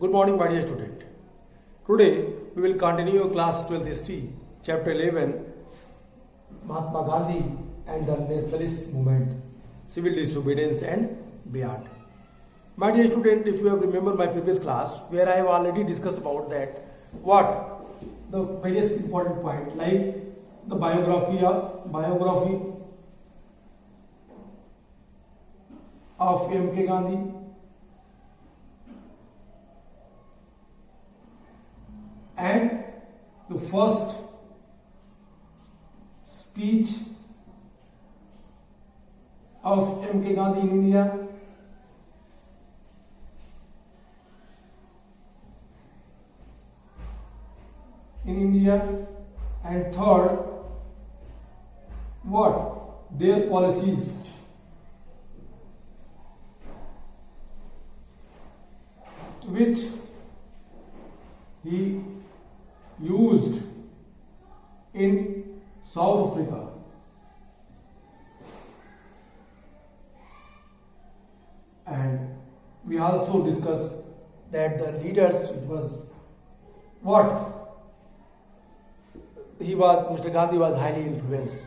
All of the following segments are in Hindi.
Good morning, my dear student. Today we will continue class 12th history, chapter 11, Mahatma Gandhi and the nationalist movement, civil disobedience and beyond. My dear student, if you have remembered my previous class where I have already discussed about that, what the various important points like the biography of M.K. Gandhi, and the first speech of M.K. Gandhi in India, and third, what their policies, which he used in South Africa. And we also discussed that the leaders, which was what Mr. Gandhi was highly influenced.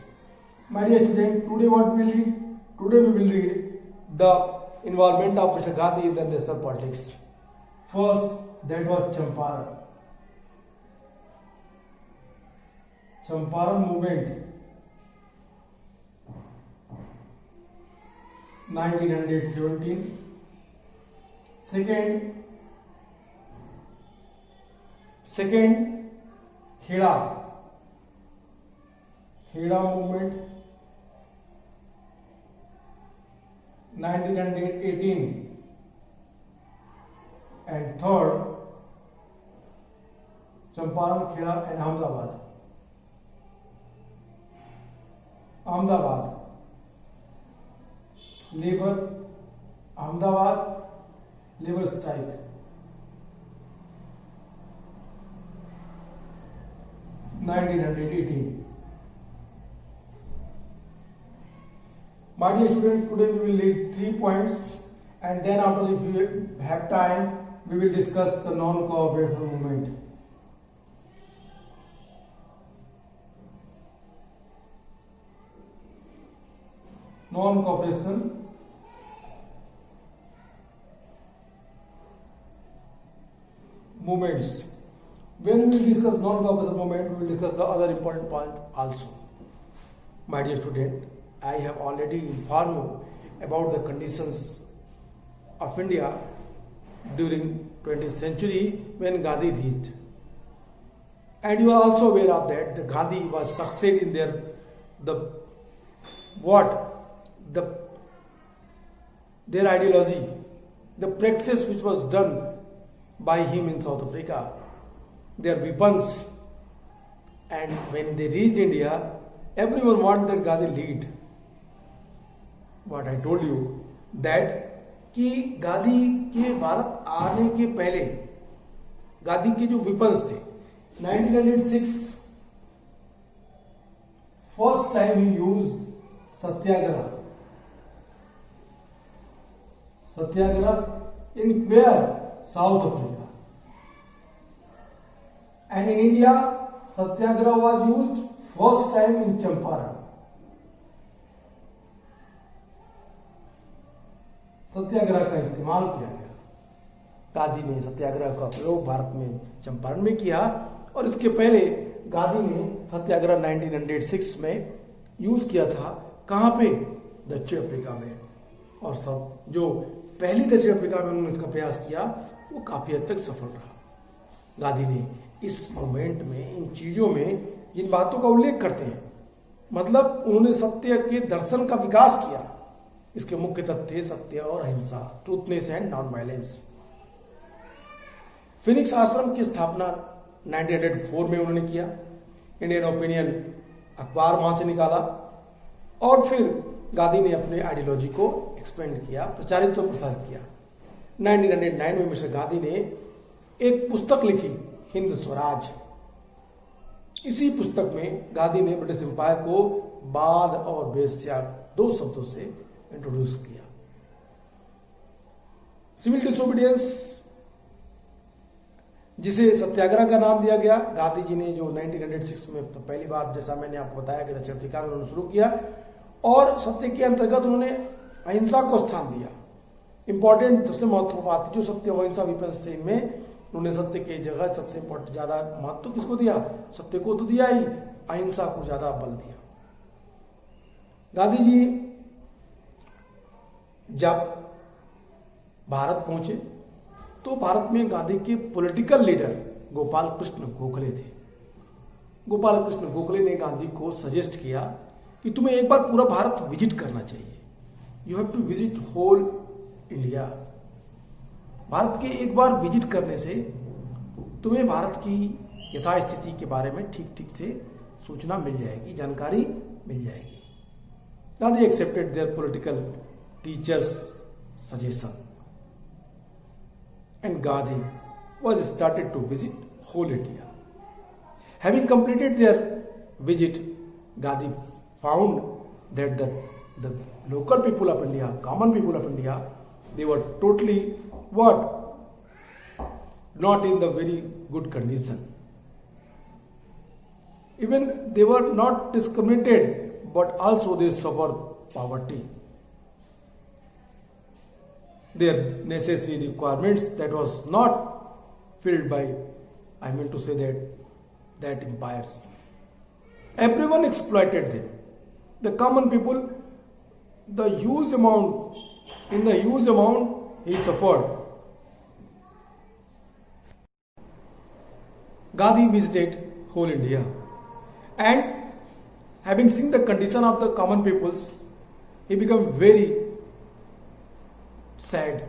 My dear student, today what we will read? Today we will read the involvement of Mr. Gandhi in the national politics. First, that was Champaran movement, 1917. Second, Kheda movement, 1918. And third, Champaran, Kheda and Ahmedabad labor strike, 1918. My dear students, today we will read 3 points, and then after, if we have time, we will discuss the non-cooperative movement. Non-cooperation movements. When we discuss non-cooperation movement, we will discuss the other important point also. My dear student, I have already informed you about the conditions of India during 20th century when Gandhi reached. And you are also aware of that the Gandhi was succeed in their ideology, the practice which was done by him in South Africa, their weapons. And when they reached India, everyone wanted that Gandhi lead. What I told you that कि गांधी के भारत आने के पहले गांधी के जो weapons थे, 1906 first time he used Satyagraha in where? South Africa. And in India, Satyagraha was used first time in Champaran. सत्याग्रह का इस्तेमाल किया गया। गांधी ने सत्याग्रह का प्रयोग भारत में चंपारण में किया, और इसके पहले गांधी ने सत्याग्रह 1906 में यूज किया था। कहां पे? दक्षिण अफ्रीका में। और सब जो पहली दक्षिण अफ्रीका में उन्होंने इसका प्रयास किया वो काफी हद तक सफल रहा। गांधी ने इस मूवमेंट में, इन चीजों में जिन बातों का उल्लेख करते हैं, मतलब उन्होंने सत्य के दर्शन का विकास किया। इसके मुख्य तथ्य थे सत्य और अहिंसा, truthness and non violence. Phoenix आश्रम की स्थापना 1904 में उन्होंने किया। इंडियन ओपिनियन अखबार वहां से निकाला, और फिर गांधी ने अपने आइडियोलॉजी को एक्सपेंड किया, प्रचारित और प्रसारित किया। 1909 में मिस्टर गांधी ने एक पुस्तक लिखी, हिंद स्वराज। इसी पुस्तक में गांधी ने ब्रिटिश एम्पायर को बाद और वेश्या 2 शब्दों से इंट्रोड्यूस किया। सिविल डिसोबीडियंस जिसे सत्याग्रह का नाम दिया गया। गांधी जी ने जो 1906 में तो पहली बार, जैसा मैंने आपको बताया कि दक्षिण अफ्रीका में उन्होंने शुरू किया, और सत्य के अंतर्गत उन्होंने अहिंसा को स्थान दिया। इंपॉर्टेंट, सबसे महत्वपूर्ण बात, जो सत्य अहिंसा विपन्स थे, इनमें उन्होंने सत्य की जगह सबसे इम्पोर्टेंट, ज्यादा महत्व किसको दिया? सत्य को तो दिया ही, अहिंसा को ज्यादा बल दिया। गांधी जी जब भारत पहुंचे तो भारत में गांधी के पॉलिटिकल लीडर गोपाल कृष्ण गोखले थे। गोपाल कृष्ण गोखले ने गांधी को सजेस्ट किया कि तुम्हें एक बार पूरा भारत विजिट करना चाहिए, you have to visit whole India. भारत के एक बार विजिट करने से तुम्हें भारत की यथास्थिति के बारे में ठीक ठीक से सूचना मिल जाएगी, जानकारी मिल जाएगी। Gandhi accepted there political teachers suggestion and Gandhi was started to visit whole India. Having completed their visit, Gandhi found that the local people of India, common people of India, they were totally what? Not in the very good condition. Even they were not discriminated, but also they suffered poverty. Their necessary requirements that was not filled by, I mean to say that empires. Everyone exploited them. The common people, in the huge amount he suffered. Gandhi visited whole India, and having seen the condition of the common peoples, he became very sad,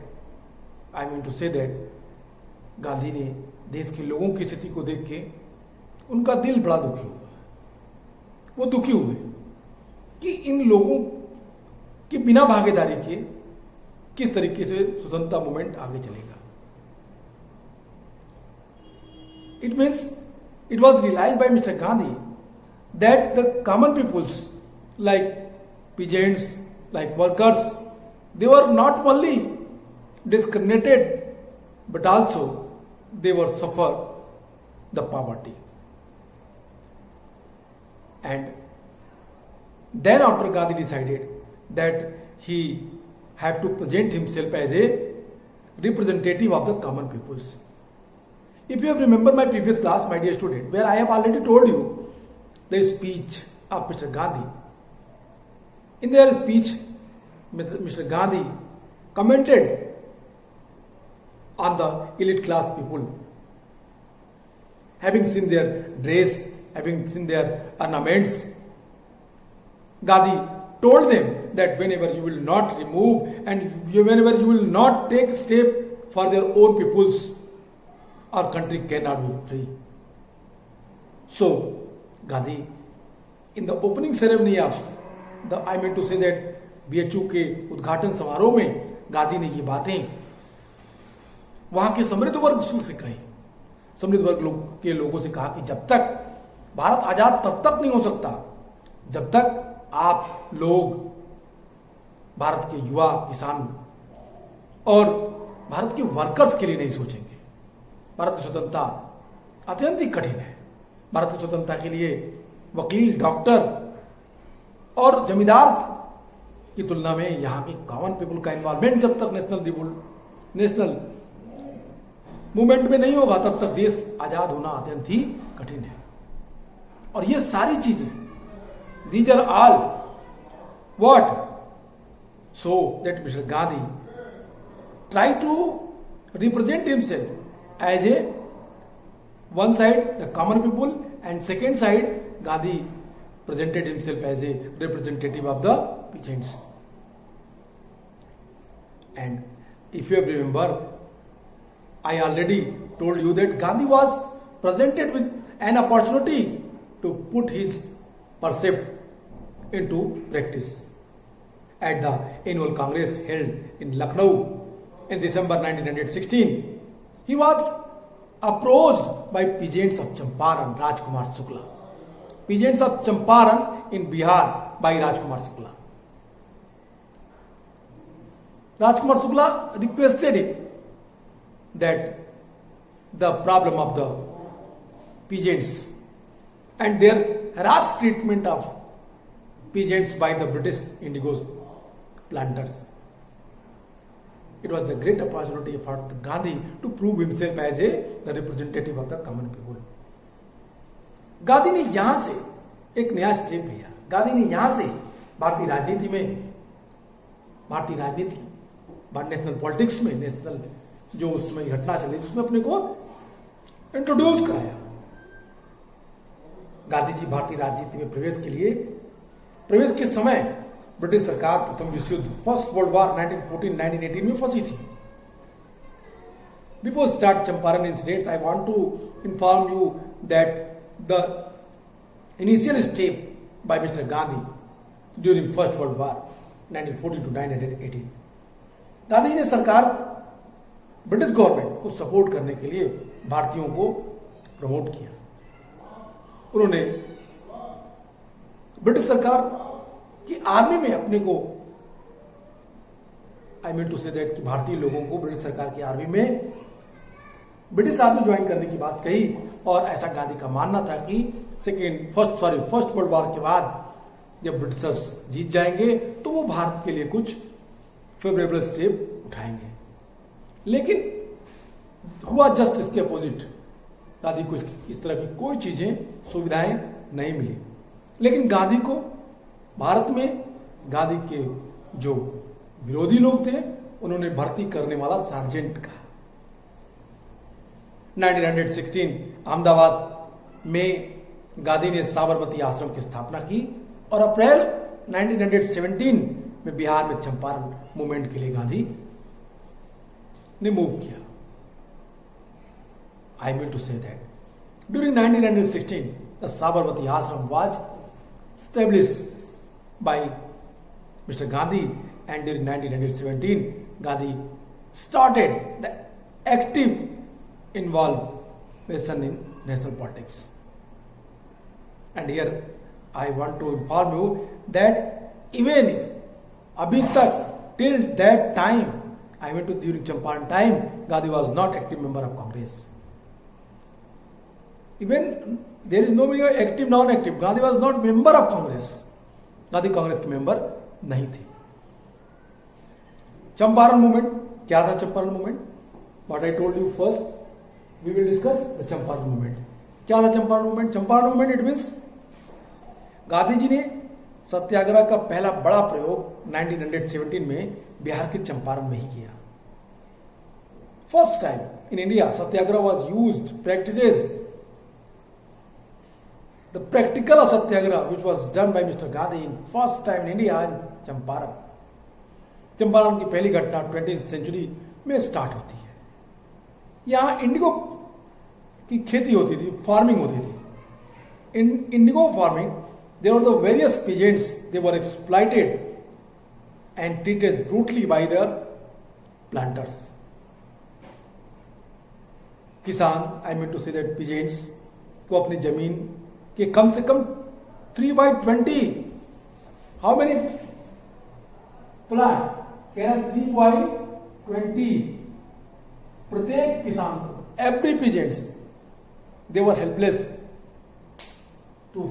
I mean to say that, Gandhi ने देश के लोगों की स्थिति को देख के उनका दिल बड़ा दुखी हुआ। वो दुखी हुए कि इन लोगों की बिना भागीदारी के किस तरीके से स्वतंत्रता मूवमेंट आगे चलेगा। It means it was realised by mister Gandhi that the common peoples like peasants, like workers, they were not only discriminated but also they were suffer the poverty. And then after Gandhi decided that he have to present himself as a representative of the common peoples. If you have remembered my previous class, my dear student, where I have already told you the speech of Mr. Gandhi. In their speech, Mr. Gandhi commented on the elite class people, having seen their dress, having seen their ornaments. Gandhi told them that whenever you will not remove and whenever you will not take step for their own peoples, our country cannot be free. So, Gandhi, in the opening ceremony of I mean to say that BHU के उद्घाटन समारोह में गांधी ने ये बातें वहां के समृद्ध वर्ग से कही। समृद्ध वर्ग के लोगों से कहा कि जब तक भारत आजाद तब तक नहीं हो सकता जब तक आप लोग भारत के युवा, किसान और भारत के वर्कर्स के लिए नहीं सोचेंगे। भारत की स्वतंत्रता अत्यंत ही कठिन है। भारत की स्वतंत्रता के लिए वकील, डॉक्टर और जमींदार की तुलना में यहां के कॉमन पीपल का इन्वॉल्वमेंट जब तक नेशनल मूवमेंट में नहीं होगा तब तक देश आजाद होना अत्यंत ही कठिन है। और ये सारी चीजें, these are all what, so that mister Gandhi try to represent himself as a one side the common people and second side Gandhi presented himself as a representative of the peasants. And if you remember, I already told you that Gandhi was presented with an opportunity to put his percept into practice at the annual congress held in Lucknow in December 1916. He was approached by peasants of Champaran, Rajkumar Shukla. Peasants of Champaran in Bihar by Rajkumar Shukla. Rajkumar Shukla requested him that the problem of the peasants and their harassed treatment of peasants by the British indigo planters. It was the great opportunity for Gandhi to prove himself as the representative of the common people. Gandhi ने यहां से एक नया स्टेप लिया। गांधी ने यहां से भारतीय राजनीति, नेशनल पॉलिटिक्स में, नेशनल जो उसमें घटना चली उसमें अपने को इंट्रोड्यूस कराया। गांधी जी भारतीय राजनीति में प्रवेश के समय ब्रिटिश सरकार प्रथम विश्व युद्ध, फर्स्ट वर्ल्ड वॉर 1914-1918 में फंसी थी। Before start Champaran incidents, I want to inform you that the initial step by Mr. Gandhi during First World War 1914 to 1918, Gandhi ने सरकार ब्रिटिश गवर्नमेंट को सपोर्ट करने के लिए भारतीयों को प्रमोट किया। उन्होंने ब्रिटिश सरकार की आर्मी में अपने को, I mean to say that, कि भारतीय लोगों को ब्रिटिश सरकार की आर्मी में, ब्रिटिश आर्मी ज्वाइन करने की बात कही। और ऐसा गांधी का मानना था कि फर्स्ट वर्ल्ड वॉर के बाद जब ब्रिटिशर्स जीत जाएंगे तो वो भारत के लिए कुछ फेवरेबल स्टेप उठाएंगे। लेकिन हुआ जस्ट इसके अपोजिट। गांधी को इस तरह की कोई चीजें, सुविधाएं नहीं मिली। लेकिन गांधी को भारत में गांधी के जो विरोधी लोग थे उन्होंने भर्ती करने वाला सार्जेंट कहा। 1916 अहमदाबाद में गांधी ने साबरमती आश्रम की स्थापना की और अप्रैल 1917 में बिहार में चंपारण मूवमेंट के लिए गांधी ने मूव किया। I mean to say that during 1916 the Sabarmati Ashram was established by Mr. Gandhi, and during 1917 Gandhi started the active involvement in national politics. And here I want to inform you that even if abhi tak till that time, I went to during Champaran time, Gandhi was not active member of Congress. Even there is no active non-active, Gandhi was not member of Congress. Gandhi Congress के मेंबर नहीं थे। चंपारण मूवमेंट क्या था? Champaran movement, what I told you first, we will discuss the Champaran movement. क्या था Champaran movement? Champaran movement it means Gandhi ji ने सत्याग्रह का पहला बड़ा प्रयोग 1917 में बिहार के चंपारण में ही किया। First time in India Satyagraha was used, practices the practical of satyagraha which was done by Mr. Gandhi in first time in India in Champaran. Champaran की पहली घटना 20th सेंचुरी में स्टार्ट होती है। यहां इंडिगो की खेती होती थी, फार्मिंग होती थी। In indigo farming there were the various peasants, they were exploited and treated brutally by their planters. किसान, I mean to say that peasants को अपनी जमीन कि कम से कम 3/20, हाउ मेनी प्लांट, कह रहा 3/20 प्रत्येक किसान को, every peasants they were helpless to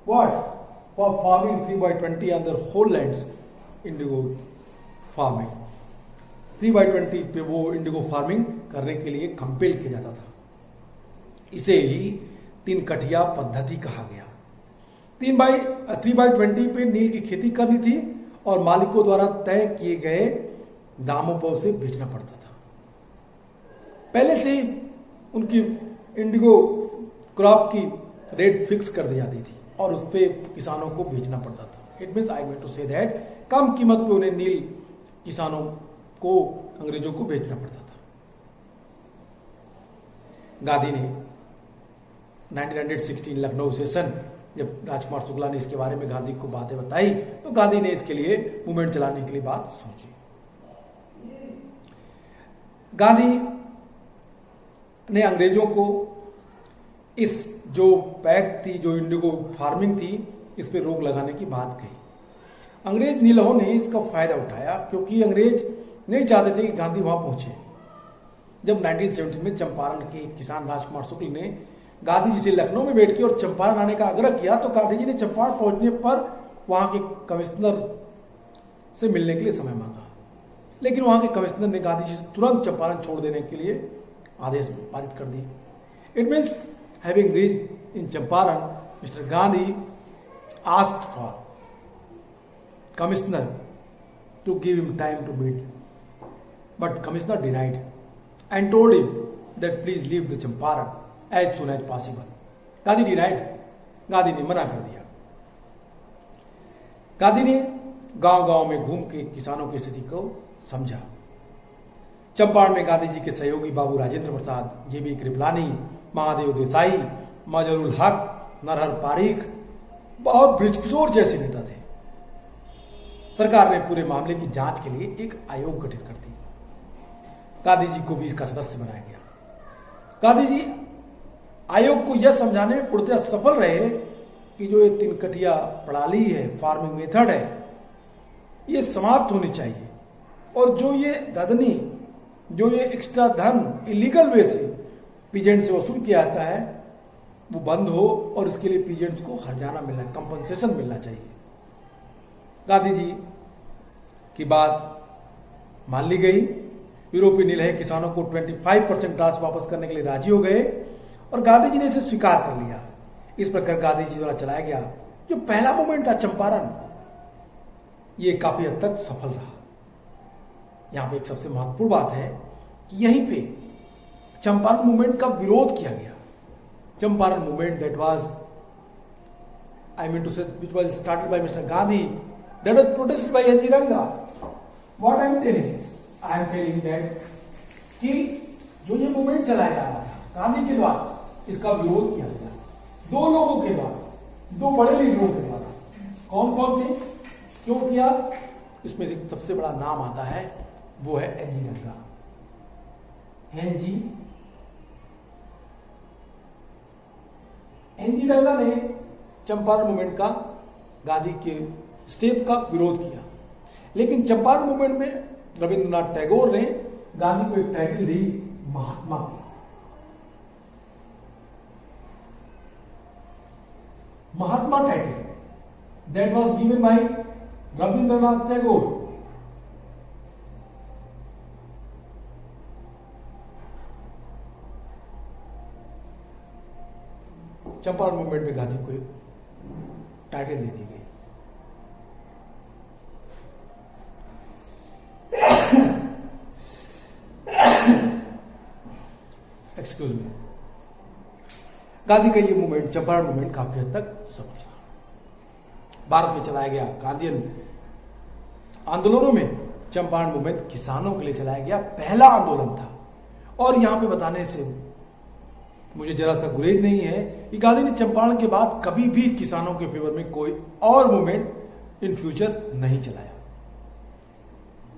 what, for farming 3/20 on their whole lands, indigo farming. 3/20 पे वो इंडिगो फार्मिंग करने के लिए कंपेल किया जाता था। इसे ही 3 कठिया पद्धति कहा गया। 3/20 पे नील की खेती करनी थी और मालिकों द्वारा तय किए गए दामों पर उसे बेचना पड़ता था। पहले से ही उनकी इंडिगो क्रॉप की रेट फिक्स कर दी जाती थी और उस पर किसानों को बेचना पड़ता था। It means I mean to say that कम कीमत पे उन्हें नील किसानों को, अंग्रेजों को बेचना पड़ता था। गांधी ने 1916 लखनऊ सेशन, जब राजकुमार शुक्ला ने इसके बारे में गांधी को बातें बताई तो गांधी ने इसके लिए मूवमेंट चलाने के लिए बात सोची। गांधी ने अंग्रेजों को इस जो पैक थी, जो इंडिगो फार्मिंग थी, इस पे रोक लगाने की बात कही। अंग्रेज नीलहों ने इसका फायदा उठाया क्योंकि अंग्रेज नहीं चाहते थे कि गांधी वहां पहुंचे। जब 1970 में चंपारण के किसान राजकुमार शुक्ल ने गांधी जी से लखनऊ में बैठ के और चंपारण आने का आग्रह किया, तो गांधी जी ने चंपारण पहुंचने पर वहां के कमिश्नर से मिलने के लिए समय मांगा, लेकिन वहां के कमिश्नर ने गांधी जी से तुरंत चंपारण छोड़ देने के लिए आदेश पारित कर दिए। It means having reached in Champaran, mister Gandhi asked for commissioner to give him time to meet, but commissioner denied and told him that please leave the Champaran as soon as possible. Gandhi denied, Gandhi ने मना कर दिया। गांधी ने गांव-गांव में घूम के किसानों की स्थिति को समझा। चंपारण में गांधी जी के सहयोगी बाबू राजेंद्र प्रसाद, जेबी कृपलानी, महादेव देसाई, मजरुल हक, नरहर पारीख और बृजकिशोर जैसे नेता थे। सरकार ने पूरे मामले की जांच के लिए एक आयोग गठित कर दी। गांधी जी को भी इसका सदस्य बनाया गया। गांधी जी आयोग को यह समझाने में पूर्णतः सफल रहे कि जो ये 3 कटिया प्रणाली है, फार्मिंग मेथड है, ये समाप्त होनी चाहिए और जो ये ददनी, जो ये एक्स्ट्रा धन इलीगल वे से पीजेंट से वसूल किया जाता है, वो बंद हो और इसके लिए पीजेंट्स को हर्जाना मिलना, कंपनसेशन मिलना चाहिए। गांधी जी की बात मान ली गई। यूरोपीय निलय किसानों को 25% राशि वापस करने के लिए राजी हो गए और गांधी जी ने इसे स्वीकार कर लिया। इस प्रकार गांधी जी द्वारा चलाया गया जो पहला मूवमेंट था चंपारण, ये काफी हद तक सफल रहा। यहां पे एक सबसे महत्वपूर्ण बात है कि यहीं पे चंपारण मूवमेंट का विरोध किया गया। Champaran movement that was, I mean to say, which was started by mister Gandhi, that was protested by N.G. Ranga. What I am telling? I am telling that कि जो ये मूवमेंट चलाया जा रहा था गांधी के द्वारा, इसका विरोध किया गया 2 लोगों के द्वारा, 2 बड़े लीडरों के द्वारा। कौन कौन थे, क्यों किया? इसमें से सबसे बड़ा नाम आता है, वो है N.G. रंगा। N.G. रंगा ने चंपारण मूवमेंट का, गांधी के स्टेप का विरोध किया, लेकिन चंपारण मूवमेंट में रविंद्रनाथ टैगोर ने गांधी को एक टाइटल दी, महात्मा की। Mahatma title that was given by Rabindranath Tagore. Champaran movement में गांधी को एक टाइटल दे दी गई। Excuse me. गांधी का ये मूवमेंट, चंपारण मूवमेंट, काफी हद तक सफल रहा। भारत में चलाया गया गांधीयन आंदोलनों में चंपारण मूवमेंट किसानों के लिए चलाया गया पहला आंदोलन था। और यहां पे बताने से मुझे जरा सा गुरेज नहीं है कि गांधी ने चंपारण के बाद कभी भी किसानों के फेवर में कोई और मूवमेंट इन फ्यूचर नहीं चलाया।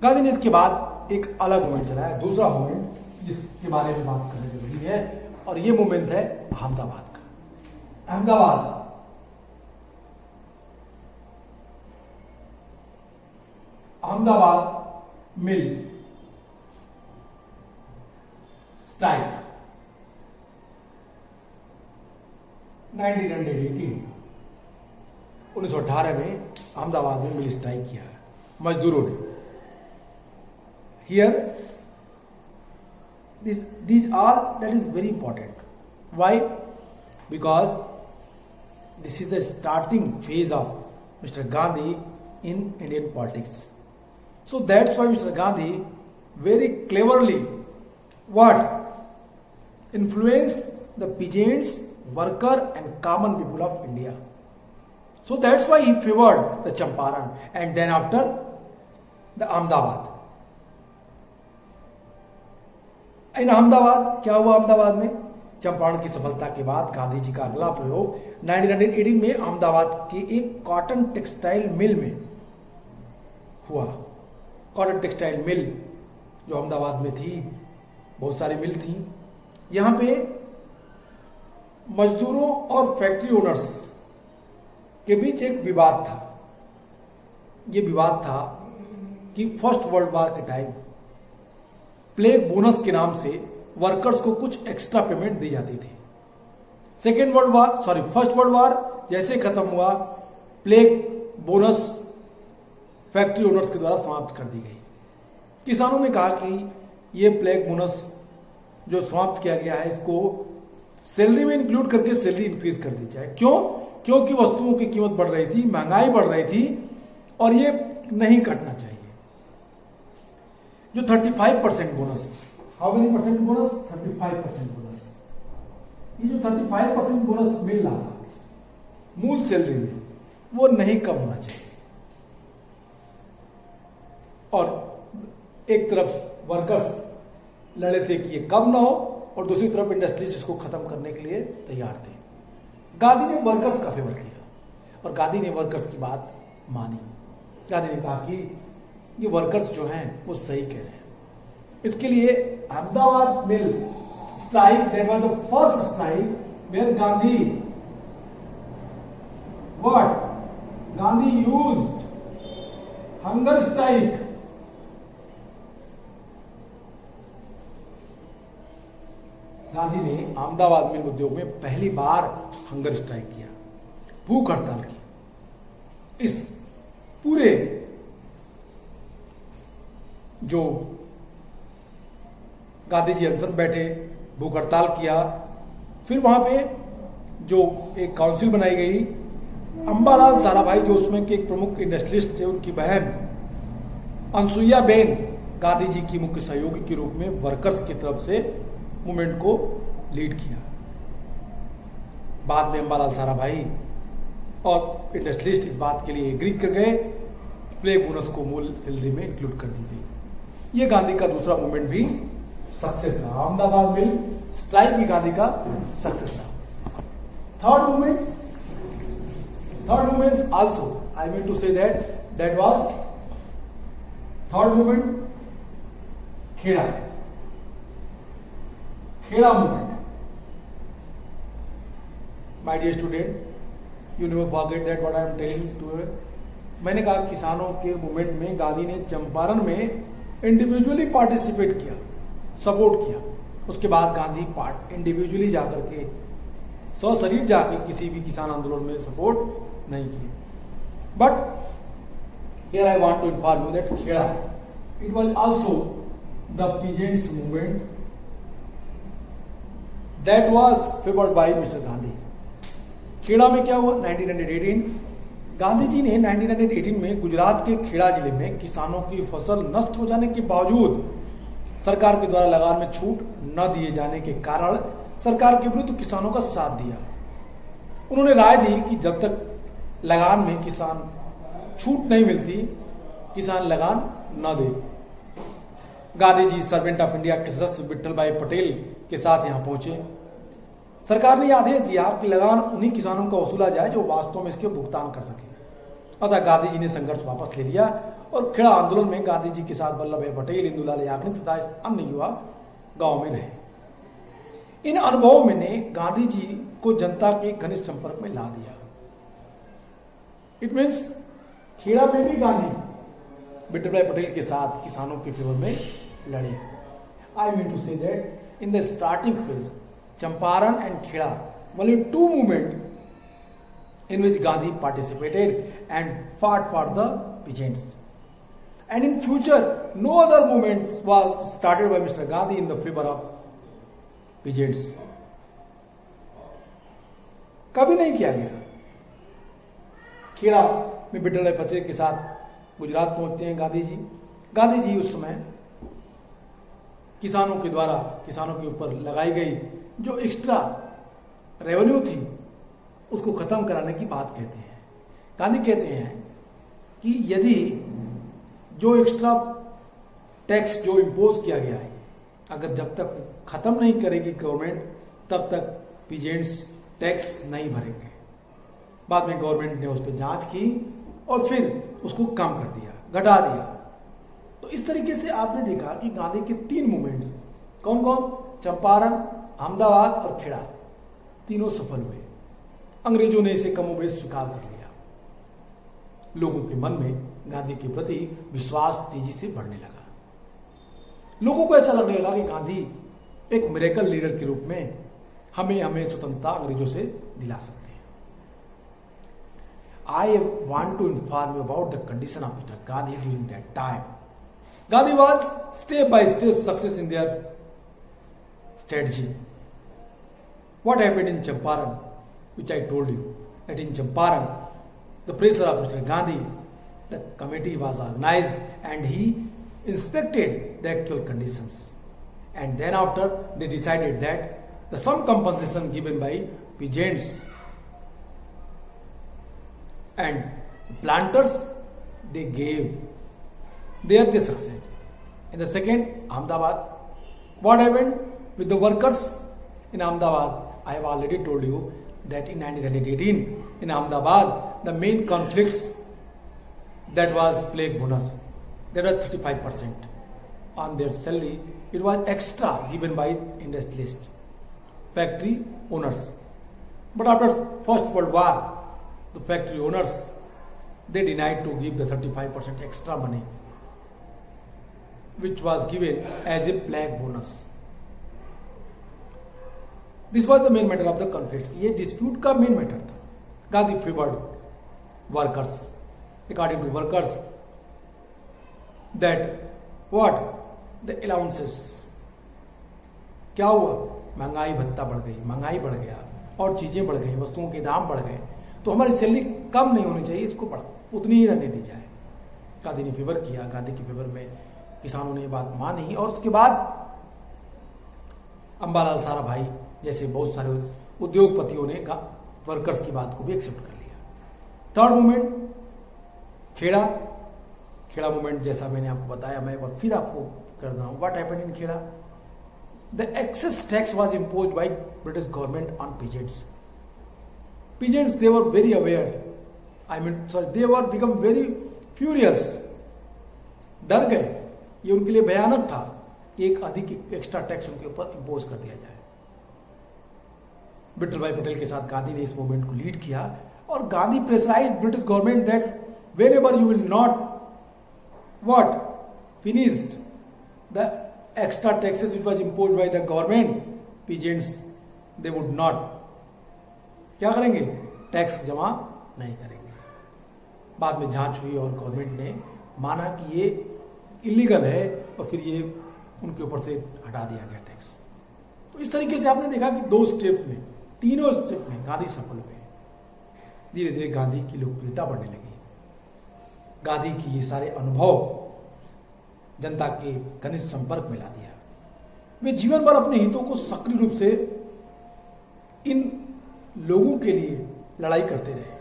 गांधी ने इसके बाद एक अलग मूवमेंट चलाया, दूसरा मूवमेंट, जिसके बारे में बात करना जरूरी है, और ये मूवमेंट है अहमदाबाद का। अहमदाबाद मिल स्ट्राइक 1918 में अहमदाबाद में मिल स्ट्राइक किया मजदूरों ने। Here, these are, that is very important. Why? Because this is the starting phase of Mr. Gandhi in Indian politics. So that's why Mr. Gandhi very cleverly influenced the peasants, worker and common people of India. So that's why he favored the Champaran and then after the Ahmedabad. इन अहमदाबाद क्या हुआ? अहमदाबाद में चंपारण की सफलता के बाद गांधी जी का अगला प्रयोग 1918 में अहमदाबाद के एक कॉटन टेक्सटाइल मिल में हुआ। कॉटन टेक्सटाइल मिल जो अहमदाबाद में थी, बहुत सारी मिल थी, यहां पे मजदूरों और फैक्ट्री ओनर्स के बीच एक विवाद था। यह विवाद था कि फर्स्ट वर्ल्ड वॉर के टाइम प्लेग बोनस के नाम से वर्कर्स को कुछ एक्स्ट्रा पेमेंट दी जाती थी। फर्स्ट वर्ल्ड वार जैसे खत्म हुआ, प्लेग बोनस फैक्ट्री ओनर्स के द्वारा समाप्त कर दी गई। किसानों ने कहा कि ये प्लेग बोनस जो समाप्त किया गया है, इसको सैलरी में इंक्लूड करके सैलरी इंक्रीज कर दी जाए। क्यों? क्योंकि वस्तुओं की कीमत बढ़ रही थी, महंगाई बढ़ रही थी और ये नहीं कटना चाहिए। जो 35% bonus, how many percent bonus? 35% bonus. ये जो 35% बोनस मिल रहा था मूल सैलरी में, वो नहीं कम होना चाहिए। और एक तरफ वर्कर्स लड़े थे कि ये कम ना हो, और दूसरी तरफ इंडस्ट्रीज इसको खत्म करने के लिए तैयार थे। गांधी ने वर्कर्स का फेवर किया और गांधी ने वर्कर्स की बात मानी। गांधी ने कहा कि ये वर्कर्स जो हैं वो सही कह रहे हैं। इसके लिए Ahmedabad mill strike, that was the first strike where Gandhi used hunger strike. Gandhi ने अहमदाबाद मिल उद्योग में पहली बार हंगर स्ट्राइक किया, भूख हड़ताल की। इस पूरे जो गांधी जी अनशन बैठे, भूख हड़ताल किया, फिर वहां पे जो एक काउंसिल बनाई गई, अंबालाल साराभाई जो उसमें के एक प्रमुख इंडस्ट्रियलिस्ट थे, उनकी बहन अनसुईया बेन गांधी जी की मुख्य सहयोगी के रूप में वर्कर्स की तरफ से मूवमेंट को लीड किया। बाद में अंबालाल साराभाई और इंडस्ट्रियलिस्ट इस बात के लिए एग्री कर गए, प्लेग बोनस को मूल सैलरी में इंक्लूड कर दी गई। ये गांधी का दूसरा मूवमेंट भी सक्सेस रहा। अहमदाबाद मिल स्ट्राइक भी गांधी का सक्सेस रहा। Third movement also, I mean to say that was third movement, Kheda movement. My dear student, you never forget that what I am telling to you. मैंने कहा किसानों के मूवमेंट में गांधी ने चंपारण में इंडिविजुअली पार्टिसिपेट किया, सपोर्ट किया। उसके बाद गांधी इंडिविजुअली जाकर के सशरीर जाकर किसी भी किसान आंदोलन में सपोर्ट नहीं किया। But here I want to inform you that Kheda, it was also the peasants movement that was favoured by mister Gandhi. Kheda में क्या हुआ? 1918 गांधी जी ने 1918 में गुजरात के खेड़ा जिले में किसानों की फसल नष्ट हो जाने के बावजूद सरकार के द्वारा लगान में छूट न दिए जाने के कारण सरकार के विरुद्ध किसानों का साथ दिया। उन्होंने राय दी कि जब तक लगान में किसान छूट नहीं मिलती, किसान लगान न दे। Gandhi ji servant of India के सदस्य विट्ठल भाई पटेल के साथ यहां पहुंचे। सरकार ने यह आदेश दिया कि लगान उन्हीं किसानों का वसूला जाए जो वास्तव में इसके भुगतान कर सके। अतः गांधी जी ने संघर्ष वापस ले लिया और खेड़ा आंदोलन में गांधी जी के साथ वल्लभ भाई पटेल, इंदुलाल याग्निक तथा अन्य युवा गांव में रहे। इन अनुभवों में ने गांधी जी को जनता के घनिष्ठ संपर्क में ला दिया। इट मीन्स खेड़ा में भी गांधी विट्ठल भाई पटेल के साथ किसानों के फेवर में लड़े। I mean to say that in the starting phase Champaran and Kheda were two movements in which Gandhi participated and fought for the peasants. And in future, no other movement was started by Mr. Gandhi in the favor of peasants. कभी नहीं किया गया। खेड़ा में विट्ठल भाई पटेल के साथ गुजरात पहुंचते हैं गांधी जी। गांधी जी उस समय किसानों के द्वारा किसानों के ऊपर लगाई गई जो एक्स्ट्रा रेवेन्यू थी उसको खत्म कराने की बात कहते हैं। गांधी कहते हैं कि यदि जो एक्स्ट्रा टैक्स जो इम्पोज किया गया है, अगर जब तक खत्म नहीं करेगी गवर्नमेंट, तब तक पीजेंट्स टैक्स नहीं भरेंगे। बाद में गवर्नमेंट ने उस पर जांच की और फिर उसको कम कर दिया, घटा दिया। तो इस तरीके से आपने देखा कि गांधी के तीन मूवमेंट्स कौन कौन, चंपारण, अहमदाबाद और खेड़ा, तीनों सफल हुए। अंग्रेजों ने इसे कमोबेश स्वीकार कर लिया। लोगों के मन में गांधी के प्रति विश्वास तेजी से बढ़ने लगा। लोगों को ऐसा लगने लगा कि गांधी एक मिरेकल लीडर के रूप में हमें स्वतंत्रता अंग्रेजों से दिला सकते हैं। I want to inform you about the condition of Mr. Gandhi during that time. Gandhi was step by step success in their strategy. What happened in Champaran, which I told you, that in Champaran, the pressure of Mr. Gandhi, the committee was organized and he inspected the actual conditions. And then after they decided that the some compensation given by peasants and planters they gave. There they succeeded. In the second, Ahmedabad. What happened with the workers in Ahmedabad? I have already told you that in 1918 in Ahmedabad the main conflicts that was plague bonus. There was 35% on their salary. It was extra given by industrialists, factory owners. But after First World War, the factory owners, they denied to give the 35% extra money which was given as a plague bonus. This was the main matter of the conflicts. ये dispute का main matter था. Gandhi favored workers. According to workers, that what the allowances, क्या हुआ? महंगाई भत्ता बढ़ गई, महंगाई बढ़ गया और चीजें बढ़ गई, वस्तुओं के दाम बढ़ गए, तो हमारी सैलरी कम नहीं होनी चाहिए, इसको बढ़ा उतनी ही रहने दी जाए। गांधी ने फेवर किया, गांधी के फेवर में किसानों ने ये बात मानी और उसके बाद अंबालाल साराभाई जैसे बहुत सारे उद्योगपतियों ने वर्कर्स की बात को भी एक्सेप्ट कर लिया। थर्ड मूवमेंट खेड़ा मूवमेंट, जैसा मैंने आपको बताया, मैं एक बार फिर आपको कर रहा हूं। What happened in Kheda? The excess tax was imposed by British government on peasants. Peasants, they were very aware. They were become very furious. डर गए। ये उनके लिए भयानक था कि एक अधिक एक्स्ट्रा टैक्स उनके ऊपर इम्पोज कर दिया जाए। विठल भाई पटेल के साथ गांधी ने इस मूवमेंट को लीड किया और Gandhi pressurised British government that whenever you will not finished the extra taxes which was imposed by the government, peasants they would not क्या करेंगे? टैक्स जमा नहीं करेंगे। बाद में जांच हुई और गवर्नमेंट ने माना कि ये इलीगल है और फिर ये उनके ऊपर से हटा दिया गया टैक्स। तो इस तरीके से आपने देखा कि दो स्टेप में, तीनों स्टेप में गांधी सफल हुए। धीरे धीरे गांधी की लोकप्रियता बढ़ने लगी। गांधी की ये सारे अनुभव जनता के घनिष्ठ संपर्क में ला दिया। वे जीवन भर अपने हितों को सक्रिय रूप से इन लोगों के लिए लड़ाई करते रहे।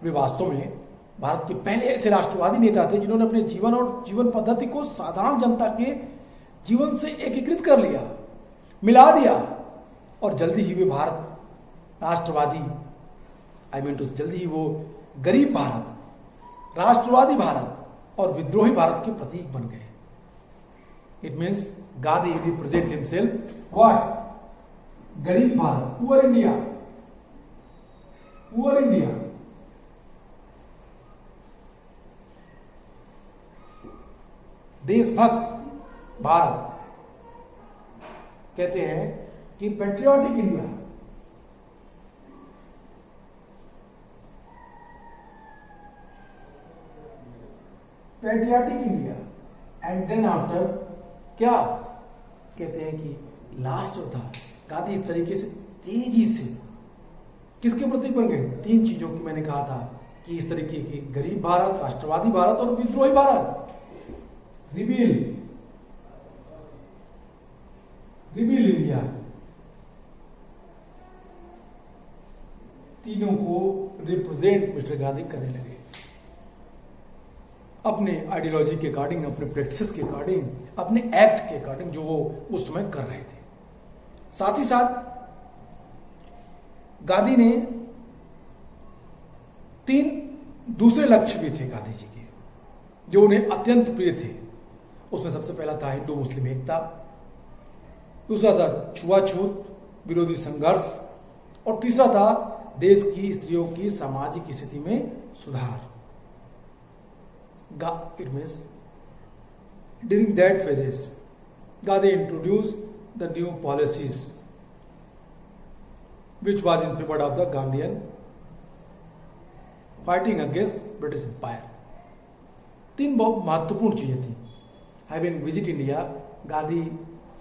वे वास्तव में भारत के पहले ऐसे राष्ट्रवादी नेता थे जिन्होंने अपने जीवन और जीवन पद्धति को साधारण जनता के जीवन से एकीकृत कर लिया, मिला दिया और जल्दी ही वे भारत राष्ट्रवादी जल्दी ही वो गरीब भारत, राष्ट्रवादी भारत और विद्रोही भारत के प्रतीक बन गए। It means Gandhi represent himself what? गरीब Bharat, poor India, poor India. देशभक्त भारत कहते हैं कि patriotic India. Patriotic India and then after क्या कहते हैं कि लास्ट जो था गांधी इस तरीके से तेजी से किसके प्रतीक बन गए? तीन चीजों की मैंने कहा था कि इस तरीके की गरीब भारत, राष्ट्रवादी भारत और विद्रोही भारत। रिबील इंडिया, तीनों को रिप्रेजेंट मिस्टर गांधी करने लगे अपने आइडियोलॉजी के अकॉर्डिंग, अपने प्रैक्टिस के अकॉर्डिंग, अपने एक्ट के अकॉर्डिंग जो वो उस समय कर रहे थे। साथ ही साथ गांधी ने तीन दूसरे लक्ष्य भी थे गांधी जी के जो उन्हें अत्यंत प्रिय थे। उसमें सबसे पहला था हिंदू मुस्लिम एकता, दूसरा था छुआछूत विरोधी संघर्ष और तीसरा था देश की स्त्रियों की सामाजिक स्थिति में सुधार। It means During that phases, Gandhi introduced the new policies which was in favor of the Gandhian fighting against British Empire. तीन बहुत महत्वपूर्ण चीजें थी. Having visited India, Gandhi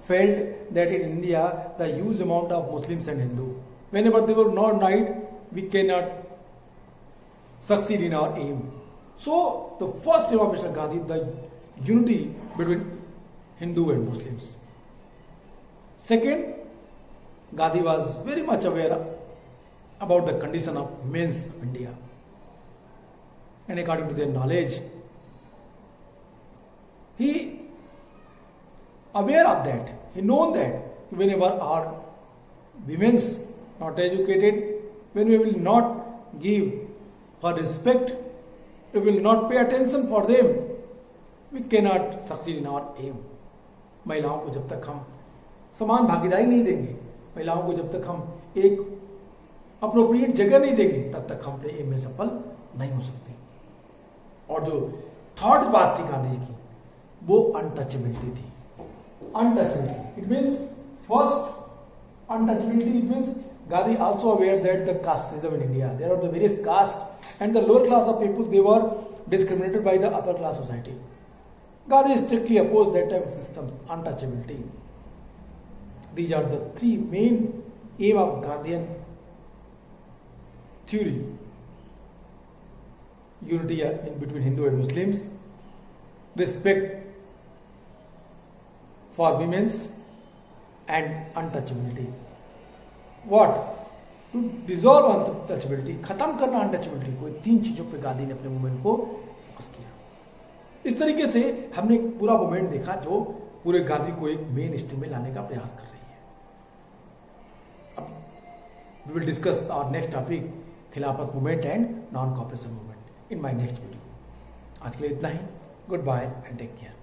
felt that in India the huge amount of Muslims and Hindu, whenever they were not united, we cannot succeed in our aim. So the first aim of Mr. Gandhi, the unity between Hindu and Muslims. Second, Gandhi was very much aware about the condition of women of India. And according to their knowledge, he aware of that. He known that whenever our women's not educated, when we will not give her respect, we will not pay attention for them, we cannot succeed in our aim. महिलाओं को जब तक हम समान भागीदारी नहीं देंगे, महिलाओं को जब तक हम एक अप्रोप्रिएट जगह नहीं देंगे, तब तक हम अपने एम में सफल नहीं हो सकते. और जो थर्ड बात थी गांधी जी की, वो अनटचेबिलिटी थी. Untouchability. It means first untouchability. It means Gandhi also aware that the caste system in India, there are the various castes, and the lower class of people, they were discriminated by the upper class society. Gandhi strictly opposed that type of systems, untouchability. These are the three main aim of Gandhian theory: unity in between Hindu and Muslims, respect for women's, and untouchability. What? To dissolve untouchability, खत्म करना untouchability को, तीन चीजों पे गांधी ने अपने मूवमेंट को फोकस किया. इस तरीके से हमने पूरा मूवमेंट देखा जो पूरे गांधी को एक मेन स्ट्रीम में लाने का प्रयास कर रही है. अब we will discuss our next topic, Khilafat movement and non cooperation movement, in my next video. आज के लिए इतना ही. Good bye and take care.